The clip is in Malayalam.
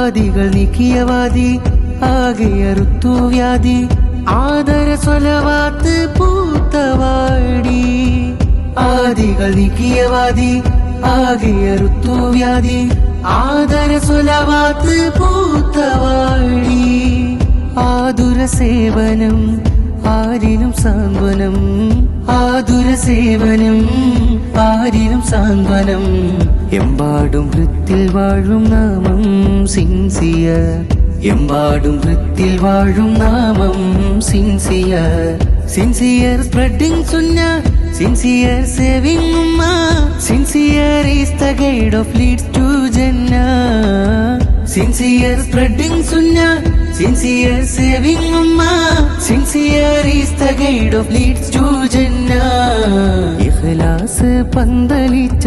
ആദികൾ നീക്കിയവാദി ആകെയറുത്തു വ്യാധി ആദര സ്വലവാത്ത് പൂത്തവാടി ആദികൾ നീക്കിയവാദി ആകെയറുത്തു വ്യാധി ആദര സ്വലവാത്ത് പൂത്തവാടി ആതുര സേവനം ആരിനും സാന്ത്വനം ആതുര സേവനം ആരിനും സാന്ത്വനം എമ്പാടും വൃത്തിൽ വാഴും നാമം സിൻസിയർ എമ്പാടും വൃത്തിൽ വാഴും നാമം സിൻസിയർ സിൻസിയർ സ്പ്രെഡിങ് സുന്ന സിൻസിയർ സേവിങ് ഉമ്മ sincere is the guide of leads to ജന്ന സിൻസിയർ സ്പ്രെഡിങ് സുന്ന സിൻസിയർ സേവിങ് ഉമ്മ sincere is the guide of leads to ജന്ന ഇഖ്ലാസ് പന്തലിച്ച